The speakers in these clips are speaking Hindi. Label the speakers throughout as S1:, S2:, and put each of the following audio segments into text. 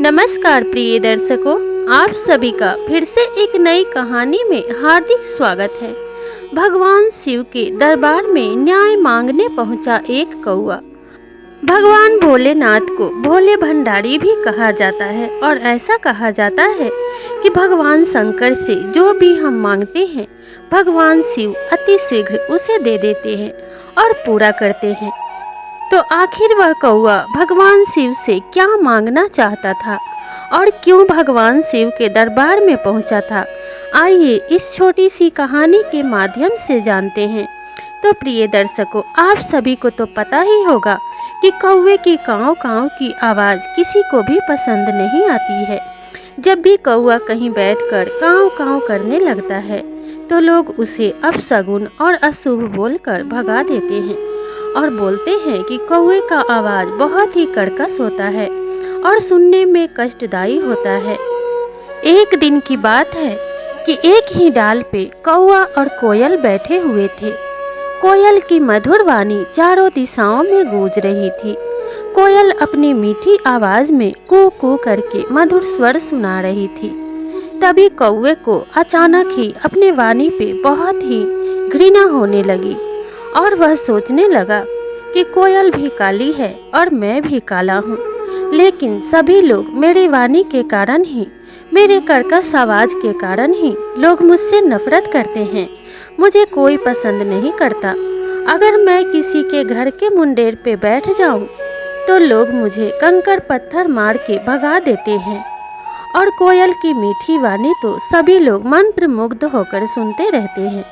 S1: नमस्कार प्रिय दर्शकों, आप सभी का फिर से एक नई कहानी में हार्दिक स्वागत है। भगवान शिव के दरबार में न्याय मांगने पहुंचा एक कौआ। भगवान भोलेनाथ को भोले भंडारी भी कहा जाता है और ऐसा कहा जाता है कि भगवान शंकर से जो भी हम मांगते हैं, भगवान शिव अति शीघ्र उसे दे देते हैं और पूरा करते हैं। तो आखिर वह कौआ भगवान शिव से क्या मांगना चाहता था और क्यों भगवान शिव के दरबार में पहुंचा था, आइए इस छोटी सी कहानी के माध्यम से जानते हैं। तो प्रिय दर्शकों, आप सभी को तो पता ही होगा कि कौवे की काँव काँव की आवाज़ किसी को भी पसंद नहीं आती है। जब भी कौआ कहीं बैठकर काँव काँव करने लगता है तो लोग उसे अपशगुन और अशुभ बोलकर भगा देते हैं और बोलते हैं कि कौवे का आवाज़ बहुत ही कर्कश होता है और सुनने में कष्टदायी होता है। एक दिन की बात है कि एक ही डाल पे कौवा और कोयल बैठे हुए थे। कोयल की मधुर वाणी चारों दिशाओं में गूंज रही थी। कोयल अपनी मीठी आवाज़ में कू कू करके मधुर स्वर सुना रही थी। तभी कौवे को अचानक ही अपने वाणी पे बहुत ही घृणा होने लगी और वह सोचने लगा कि कोयल भी काली है और मैं भी काला हूँ, लेकिन सभी लोग मेरी वाणी के कारण ही, मेरे कर्कश आवाज़ के कारण ही लोग मुझसे नफरत करते हैं। मुझे कोई पसंद नहीं करता। अगर मैं किसी के घर के मुंडेर पे बैठ जाऊं तो लोग मुझे कंकड़ पत्थर मार के भगा देते हैं। और कोयल की मीठी वाणी तो सभी लोग मंत्रमुग्ध होकर सुनते रहते हैं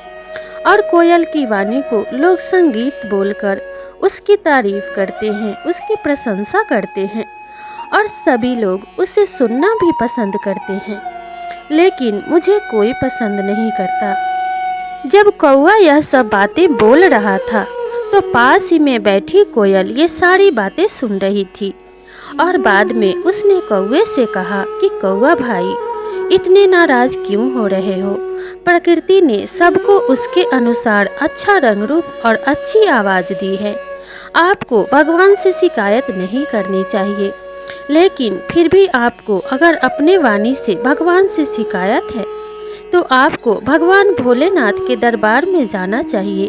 S1: और कोयल की वाणी को लोग संगीत बोलकर उसकी तारीफ करते हैं, उसकी प्रशंसा करते हैं और सभी लोग उसे सुनना भी पसंद करते हैं। लेकिन मुझे कोई पसंद नहीं करता। जब कौवा यह सब बातें बोल रहा था तो पास ही में बैठी कोयल ये सारी बातें सुन रही थी और बाद में उसने कौवे से कहा कि कौवा भाई, इतने नाराज क्यों हो रहे हो? प्रकृति ने सबको उसके अनुसार अच्छा रंग रूप और अच्छी आवाज़ दी है। आपको भगवान से शिकायत नहीं करनी चाहिए, लेकिन फिर भी आपको अगर अपने वाणी से भगवान से शिकायत है तो आपको भगवान भोलेनाथ के दरबार में जाना चाहिए।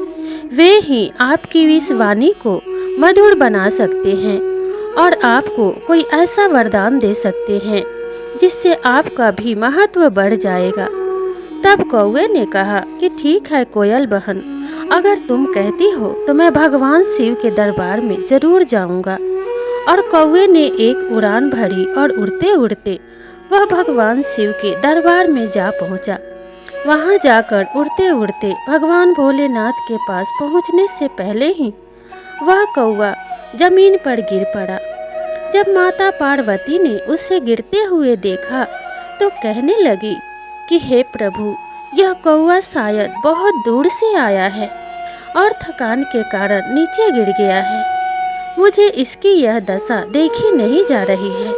S1: वे ही आपकी इस वाणी को मधुर बना सकते हैं और आपको कोई ऐसा वरदान दे सकते हैं जिससे आपका भी महत्व बढ़ जाएगा। तब कौवे ने कहा कि ठीक है कोयल बहन, अगर तुम कहती हो तो मैं भगवान शिव के दरबार में जरूर जाऊंगा। और कौवे ने एक उड़ान भरी और उड़ते उड़ते वह भगवान शिव के दरबार में जा पहुंचा। वहां जाकर उड़ते उड़ते भगवान भोलेनाथ के पास पहुंचने से पहले ही वह कौवा जमीन पर गिर पड़ा। जब माता पार्वती ने उसे गिरते हुए देखा तो कहने लगी कि हे प्रभु, यह कौवा शायद बहुत दूर से आया है और थकान के कारण नीचे गिर गया है। मुझे इसकी यह दशा देखी नहीं जा रही है,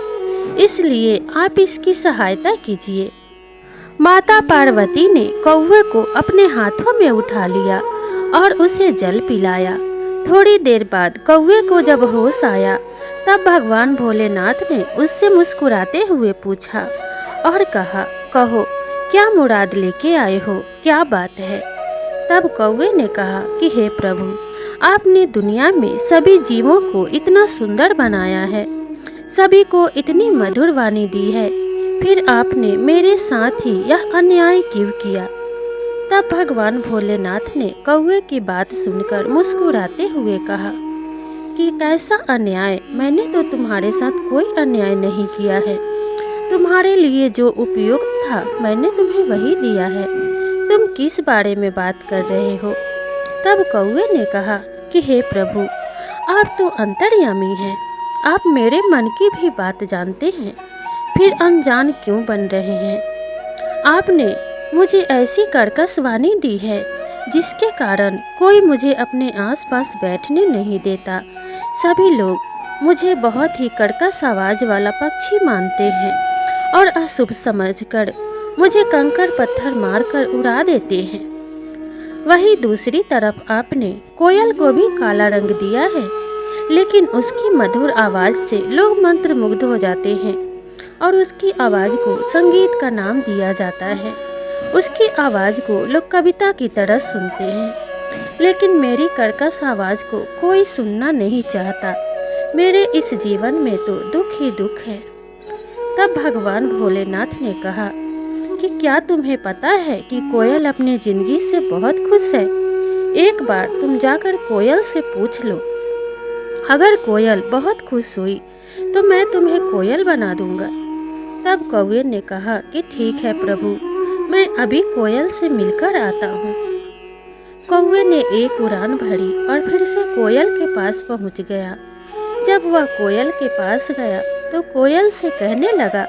S1: इसलिए आप इसकी सहायता कीजिए। माता पार्वती ने कौवे को अपने हाथों में उठा लिया और उसे जल पिलाया। थोड़ी देर बाद कौवे को जब होश आया तब भगवान भोलेनाथ ने उससे मुस्कुराते हुए पूछा और कहा, कहो क्या मुराद लेके आए हो, क्या बात है? तब कौवे ने कहा कि हे प्रभु, आपने दुनिया में सभी जीवों को इतना सुंदर बनाया है, सभी को इतनी मधुर वाणी दी है, फिर आपने मेरे साथ ही यह अन्याय क्यों किया? तब भगवान भोलेनाथ ने कौवे की बात सुनकर मुस्कुराते हुए कहा कि कैसा अन्याय? मैंने तो तुम्हारे साथ कोई अन्याय नहीं किया है। तुम्हारे लिए जो उपयुक्त था मैंने तुम्हें वही दिया है। तुम किस बारे में बात कर रहे हो? तब कौवे ने कहा कि हे प्रभु, आप तो अंतर्यामी हैं, आप मेरे मन की भी बात जानते हैं, फिर अनजान क्यों बन रहे हैं? आपने मुझे ऐसी कर्कश वाणी दी है जिसके कारण कोई मुझे अपने आसपास बैठने नहीं देता। सभी लोग मुझे बहुत ही कर्कश आवाज़ वाला पक्षी मानते हैं और अशुभ समझकर मुझे कंकड़ पत्थर मारकर उड़ा देते हैं। वहीं दूसरी तरफ आपने कोयल को भी काला रंग दिया है, लेकिन उसकी मधुर आवाज़ से लोग मंत्रमुग्ध हो जाते हैं और उसकी आवाज़ को संगीत का नाम दिया जाता है। उसकी आवाज़ को लोग कविता की तरह सुनते हैं, लेकिन मेरी कर्कश आवाज़ को कोई सुनना नहीं चाहता। मेरे इस जीवन में तो दुख ही दुख है। तब भगवान भोलेनाथ ने कहा कि क्या तुम्हें पता है कि कोयल अपनी जिंदगी से बहुत खुश है। एक बार तुम जाकर कोयल से पूछ लो। अगर कोयल बहुत खुश हुई तो मैं तुम्हें कोयल बना दूंगा। तब कौवे ने कहा कि ठीक है प्रभु, मैं अभी कोयल से मिलकर आता हूँ। कौवे ने एक उड़ान भरी और फिर से कोयल के पास पहुँच गया। जब वह कोयल के पास गया तो कोयल से कहने लगा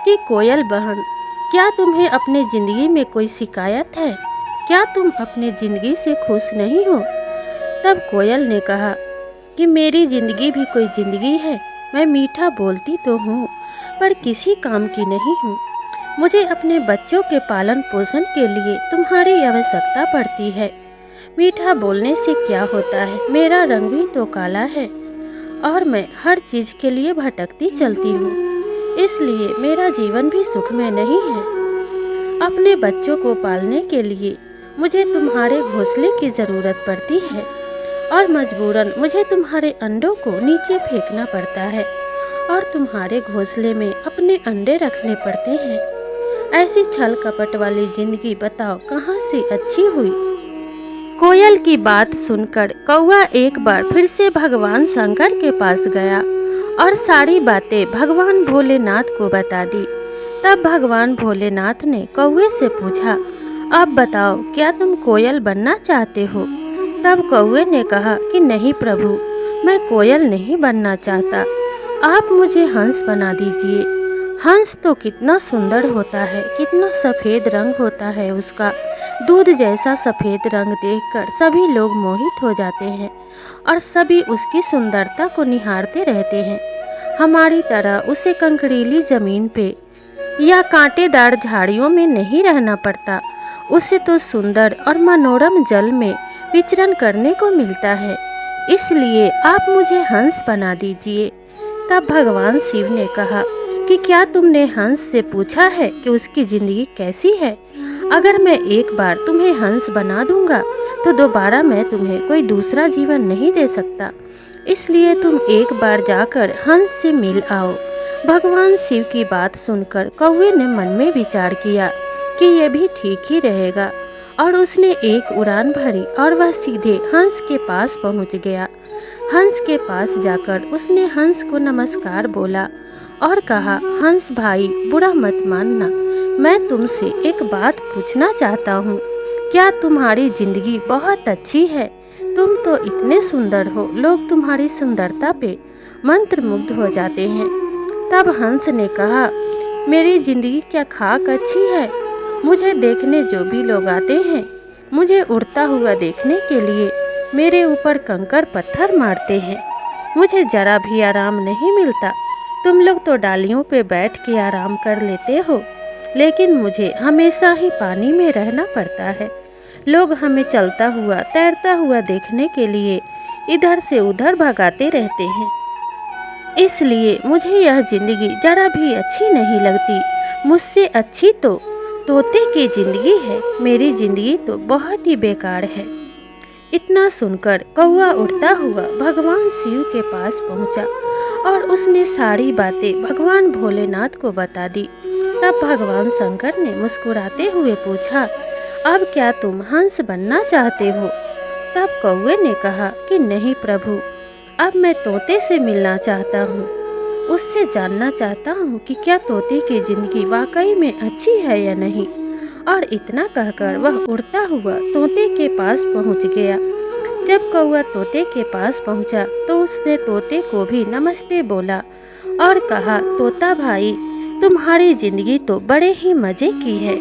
S1: कि कोयल बहन, क्या तुम्हें अपने ज़िंदगी में कोई शिकायत है? क्या तुम अपनी ज़िंदगी से खुश नहीं हो? तब कोयल ने कहा कि मेरी ज़िंदगी भी कोई ज़िंदगी है। मैं मीठा बोलती तो हूँ, पर किसी काम की नहीं हूँ। मुझे अपने बच्चों के पालन पोषण के लिए तुम्हारी आवश्यकता पड़ती है। मीठा बोलने से क्या होता है? मेरा रंग भी तो काला है और मैं हर चीज़ के लिए भटकती चलती हूँ, इसलिए मेरा जीवन भी सुखमय नहीं है। अपने बच्चों को पालने के लिए मुझे तुम्हारे घोंसले की ज़रूरत पड़ती है और मजबूरन मुझे तुम्हारे अंडों को नीचे फेंकना पड़ता है और तुम्हारे घोंसले में अपने अंडे रखने पड़ते हैं। ऐसी छल कपट वाली जिंदगी बताओ कहाँ से अच्छी हुई। कोयल की बात सुनकर कौवा एक बार फिर से भगवान शंकर के पास गया और सारी बातें भगवान भोलेनाथ को बता दी। तब भगवान भोलेनाथ ने कौवे से पूछा, अब बताओ क्या तुम कोयल बनना चाहते हो? तब कौवे ने कहा कि नहीं प्रभु, मैं कोयल नहीं बनना चाहता। आप मुझे हंस बना दीजिए। हंस तो कितना सुंदर होता है, कितना सफ़ेद रंग होता है उसका। दूध जैसा सफ़ेद रंग देखकर सभी लोग मोहित हो जाते हैं और सभी उसकी सुंदरता को निहारते रहते हैं। हमारी तरह उसे कंकरीली ज़मीन पे या कांटेदार झाड़ियों में नहीं रहना पड़ता। उसे तो सुंदर और मनोरम जल में विचरण करने को मिलता है। इसलिए आप मुझे हंस बना दीजिए। तब भगवान शिव ने कहा कि क्या तुमने हंस से पूछा है कि उसकी ज़िंदगी कैसी है? अगर मैं एक बार तुम्हें हंस बना दूंगा तो दोबारा मैं तुम्हें कोई दूसरा जीवन नहीं दे सकता। इसलिए तुम एक बार जाकर हंस से मिल आओ। भगवान शिव की बात सुनकर कौवे ने मन में विचार किया कि यह भी ठीक ही रहेगा और उसने एक उड़ान भरी और वह सीधे हंस के पास पहुंच गया। हंस के पास जाकर उसने हंस को नमस्कार बोला और कहा, हंस भाई बुरा मत मानना, मैं तुमसे एक बात पूछना चाहता हूँ। क्या तुम्हारी जिंदगी बहुत अच्छी है? तुम तो इतने सुंदर हो, लोग तुम्हारी सुंदरता पे मंत्रमुग्ध हो जाते हैं। तब हंस ने कहा, मेरी जिंदगी क्या खाक अच्छी है? मुझे देखने जो भी लोग आते हैं, मुझे उड़ता हुआ देखने के लिए मेरे ऊपर कंकड़ पत्थर मारते हैं। मुझे जरा भी आराम नहीं मिलता। तुम लोग तो डालियों पे बैठ के आराम कर लेते हो, लेकिन मुझे हमेशा ही पानी में रहना पड़ता है। लोग हमें चलता हुआ तैरता हुआ देखने के लिए इधर से उधर भगाते रहते हैं। इसलिए मुझे यह जिंदगी जरा भी अच्छी नहीं लगती। मुझसे अच्छी तो तोते की जिंदगी है। मेरी जिंदगी तो बहुत ही बेकार है। इतना सुनकर कौवा उड़ता हुआ भगवान शिव के पास पहुंचा और उसने सारी बातें भगवान भोलेनाथ को बता दी। तब भगवान शंकर ने मुस्कुराते हुए पूछा, अब क्या तुम हंस बनना चाहते हो? तब कौवे ने कहा कि नहीं प्रभु, अब मैं तोते से मिलना चाहता हूँ। उससे जानना चाहता हूँ कि क्या तोते की जिंदगी वाकई में अच्छी है या नहीं। और इतना कहकर वह उड़ता हुआ तोते के पास पहुँच गया। जब कौवा तोते के पास पहुँचा तो उसने तोते को भी नमस्ते बोला और कहा, तोता भाई, तुम्हारी जिंदगी तो बड़े ही मज़े की है।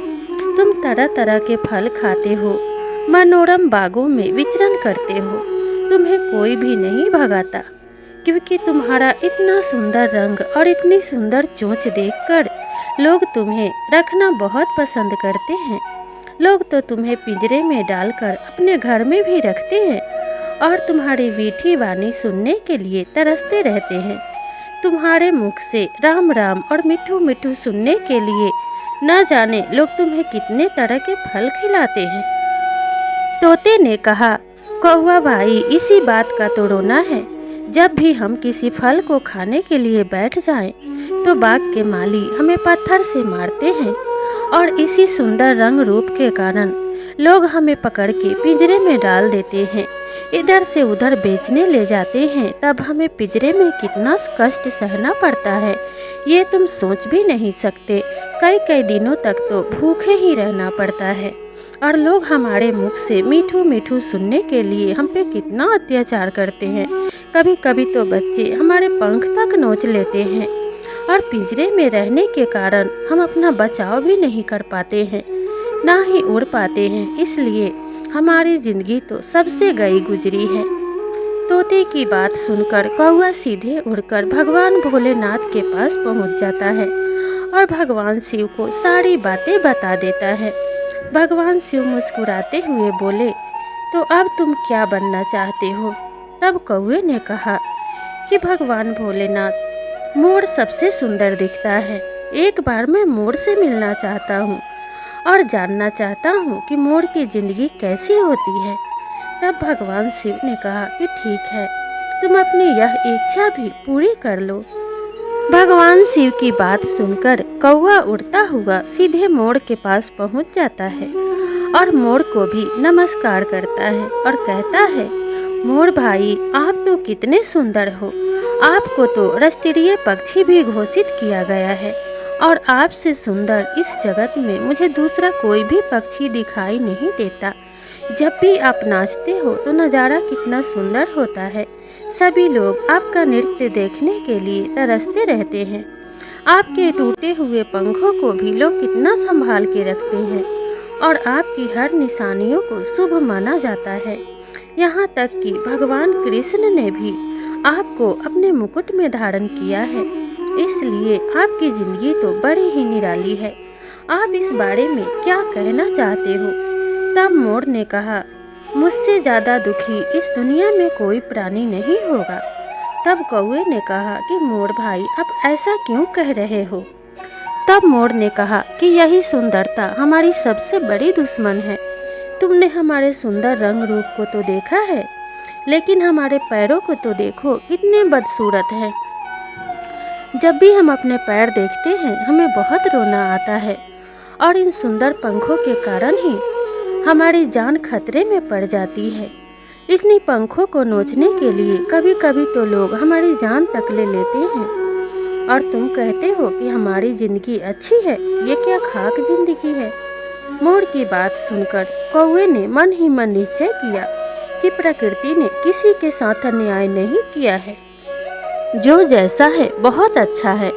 S1: तुम तरह तरह के फल खाते हो, मनोरम बागों में विचरण करते हो। तुम्हें कोई भी नहीं भगाता, क्योंकि तुम्हारा इतना सुंदर रंग और इतनी सुंदर चोंच देखकर लोग तुम्हें रखना बहुत पसंद करते हैं। लोग तो तुम्हें पिंजरे में डालकर अपने घर में भी रखते हैं और तुम्हारी मीठी वाणी सुनने के लिए तरसते रहते हैं। तुम्हारे मुख से राम राम और मिठू मिठू सुनने के लिए न जाने लोग तुम्हें कितने तरह के फल खिलाते हैं। तोते ने कहा, कौवा भाई, इसी बात का तो रोना है। जब भी हम किसी फल को खाने के लिए बैठ जाएं, तो बाग के माली हमें पत्थर से मारते हैं और इसी सुंदर रंग रूप के कारण लोग हमें पकड़ के पिंजरे में डाल देते हैं, इधर से उधर बेचने ले जाते हैं। तब हमें पिंजरे में कितना कष्ट सहना पड़ता है, ये तुम सोच भी नहीं सकते। कई कई दिनों तक तो भूखे ही रहना पड़ता है और लोग हमारे मुख से मीठू मीठू सुनने के लिए हम पे कितना अत्याचार करते हैं। कभी कभी तो बच्चे हमारे पंख तक नोच लेते हैं और पिंजरे में रहने के कारण हम अपना बचाव भी नहीं कर पाते हैं, ना ही उड़ पाते हैं। इसलिए हमारी जिंदगी तो सबसे गई गुजरी है। तोते की बात सुनकर कौवा सीधे उड़कर भगवान भोलेनाथ के पास पहुंच जाता है और भगवान शिव को सारी बातें बता देता है। भगवान शिव मुस्कुराते हुए बोले, तो अब तुम क्या बनना चाहते हो? तब कौवे ने कहा कि भगवान भोलेनाथ, मोर सबसे सुंदर दिखता है। एक बार मैं मोर से मिलना चाहता हूँ और जानना चाहता हूँ कि मोर की जिंदगी कैसी होती है। तब भगवान शिव ने कहा कि ठीक है, तुम अपनी यह इच्छा भी पूरी कर लो। भगवान शिव की बात सुनकर कौवा उड़ता हुआ सीधे मोर के पास पहुँच जाता है और मोर को भी नमस्कार करता है और कहता है, मोर भाई, आप तो कितने सुंदर हो। आपको तो राष्ट्रीय पक्षी भी घोषित किया गया है और आपसे सुंदर इस जगत में मुझे दूसरा कोई भी पक्षी दिखाई नहीं देता। जब भी आप नाचते हो तो नज़ारा कितना सुंदर होता है। सभी लोग आपका नृत्य देखने के लिए तरसते रहते हैं। आपके टूटे हुए पंखों को भी लोग कितना संभाल के रखते हैं और आपकी हर निशानियों को शुभ माना जाता है। यहाँ तक कि भगवान कृष्ण ने भी आपको अपने मुकुट में धारण किया है। इसलिए आपकी जिंदगी तो बड़ी ही निराली है। आप इस बारे में क्या कहना चाहते हो? तब मोर ने कहा, मुझसे ज़्यादा दुखी इस दुनिया में कोई प्राणी नहीं होगा। तब कौवे ने कहा कि मोर भाई, आप ऐसा क्यों कह रहे हो? तब मोर ने कहा कि यही सुंदरता हमारी सबसे बड़ी दुश्मन है। तुमने हमारे सुंदर रंग रूप को तो देखा है, लेकिन हमारे पैरों को तो देखो, कितने बदसूरत हैं। जब भी हम अपने पैर देखते हैं हमें बहुत रोना आता है और इन सुंदर पंखों के कारण ही हमारी जान खतरे में पड़ जाती है। इन्हीं पंखों को नोचने के लिए कभी कभी तो लोग हमारी जान तक ले लेते हैं और तुम कहते हो कि हमारी जिंदगी अच्छी है। ये क्या खाक जिंदगी है? मोर की बात सुनकर कौवे ने मन ही मन निश्चय किया कि प्रकृति ने किसी के साथ अन्याय नहीं किया है। जो जैसा है बहुत अच्छा है।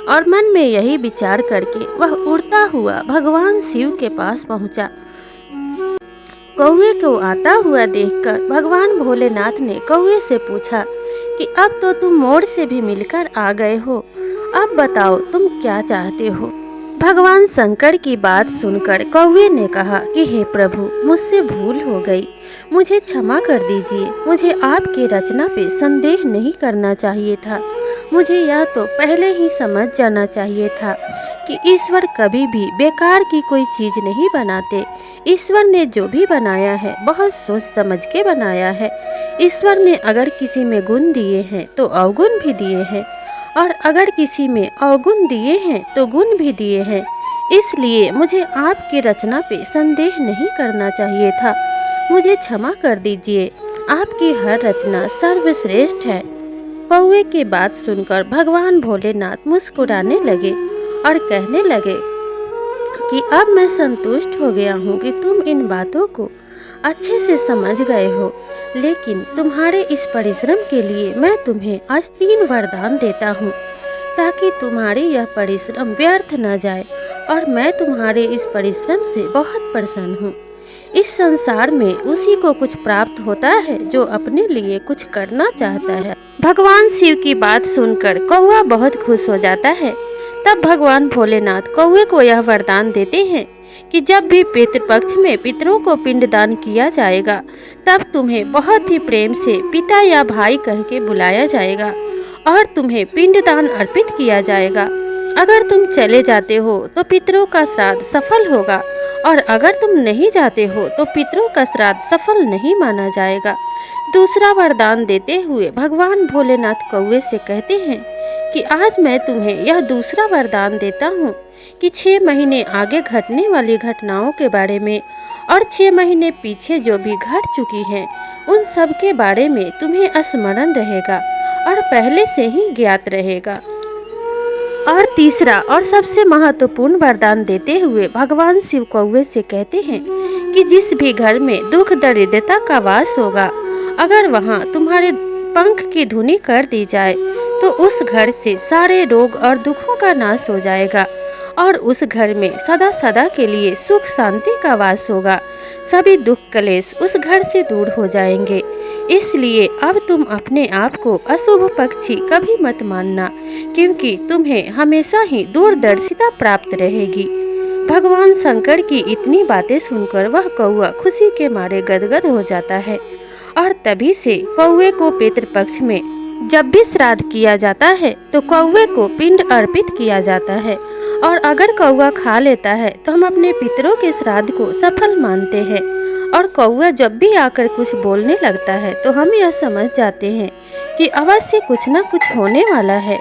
S1: और मन में यही विचार करके वह उड़ता हुआ भगवान शिव के पास पहुंचा। कौवे को आता हुआ देखकर भगवान भोलेनाथ ने कौवे से पूछा कि अब तो तुम मोर से भी मिलकर आ गए हो, अब बताओ तुम क्या चाहते हो? भगवान शंकर की बात सुनकर कौवे ने कहा कि हे प्रभु, मुझसे भूल हो गई, मुझे क्षमा कर दीजिए। मुझे आपकी रचना पे संदेह नहीं करना चाहिए था। मुझे यह तो पहले ही समझ जाना चाहिए था कि ईश्वर कभी भी बेकार की कोई चीज़ नहीं बनाते। ईश्वर ने जो भी बनाया है बहुत सोच समझ के बनाया है। ईश्वर ने अगर किसी में गुण दिए हैं तो अवगुण भी दिए हैं, और अगर किसी में अवगुण दिए हैं तो गुण भी दिए हैं। इसलिए मुझे आपकी रचना पे संदेह नहीं करना चाहिए था। मुझे क्षमा कर दीजिए, आपकी हर रचना सर्वश्रेष्ठ है। कौवे की बात सुनकर भगवान भोलेनाथ मुस्कुराने लगे और कहने लगे कि अब मैं संतुष्ट हो गया हूँ कि तुम इन बातों को अच्छे से समझ गए हो, लेकिन तुम्हारे इस परिश्रम के लिए मैं तुम्हें आज 3 वरदान देता हूँ ताकि तुम्हारी यह परिश्रम व्यर्थ न जाए, और मैं तुम्हारे इस परिश्रम से बहुत प्रसन्न हूँ। इस संसार में उसी को कुछ प्राप्त होता है जो अपने लिए कुछ करना चाहता है। भगवान शिव की बात सुनकर कौवा बहुत खुश हो जाता है। तब भगवान भोलेनाथ कौवे को यह वरदान देते हैं कि जब भी पितृपक्ष में पितरों को पिंडदान किया जाएगा, तब तुम्हें बहुत ही प्रेम से पिता या भाई कह के बुलाया जाएगा और तुम्हें पिंडदान अर्पित किया जाएगा। अगर तुम चले जाते हो तो पितरों का श्राद्ध सफल होगा, और अगर तुम नहीं जाते हो तो पितरों का श्राद्ध सफल नहीं माना जाएगा। दूसरा वरदान देते हुए भगवान भोलेनाथ कौवे से कहते हैं कि आज मैं तुम्हें यह दूसरा वरदान देता हूँ कि 6 महीने आगे घटने वाली घटनाओं के बारे में और 6 महीने पीछे जो भी घट चुकी हैं उन सब के बारे में तुम्हें स्मरण रहेगा और पहले से ही ज्ञात रहेगा। और तीसरा और सबसे महत्वपूर्ण वरदान देते हुए भगवान शिव कौवे से कहते हैं कि जिस भी घर में दुख दरिद्रता का वास होगा, अगर वहाँ तुम्हारे पंख की धुनी कर दी जाए तो उस घर से सारे रोग और दुखों का नाश हो जाएगा और उस घर में सदा सदा के लिए सुख शांति का वास होगा। सभी दुख क्लेश उस घर से दूर हो जाएंगे। इसलिए अब तुम अपने आप को अशुभ पक्षी कभी मत मानना, क्योंकि तुम्हें हमेशा ही दूरदर्शिता प्राप्त रहेगी। भगवान शंकर की इतनी बातें सुनकर वह कौवा खुशी के मारे गदगद हो जाता है और तभी से कौवे को पितृपक्ष में जब भी श्राद्ध किया जाता है तो कौवे को पिंड अर्पित किया जाता है, और अगर कौवा खा लेता है तो हम अपने पितरों के श्राद्ध को सफल मानते हैं। और कौवा जब भी आकर कुछ बोलने लगता है तो हम यह समझ जाते हैं कि अवश्य कुछ न कुछ होने वाला है।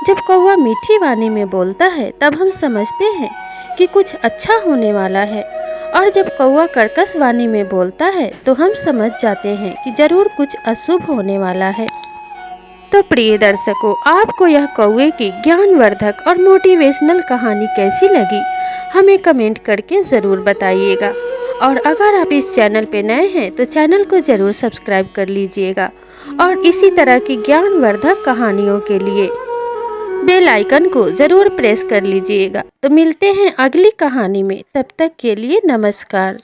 S1: जब कौवा मीठी वाणी में बोलता है तब हम समझते हैं कि कुछ अच्छा होने वाला है, और जब कौवा कर्कश वाणी में बोलता है तो हम समझ जाते हैं कि जरूर कुछ अशुभ होने वाला है। तो प्रिय दर्शकों, आपको यह कौवे की ज्ञानवर्धक और मोटिवेशनल कहानी कैसी लगी, हमें कमेंट करके ज़रूर बताइएगा। और अगर आप इस चैनल पे नए हैं तो चैनल को ज़रूर सब्सक्राइब कर लीजिएगा, और इसी तरह की ज्ञानवर्धक कहानियों के लिए बेल आइकन को ज़रूर प्रेस कर लीजिएगा। तो मिलते हैं अगली कहानी में, तब तक के लिए नमस्कार।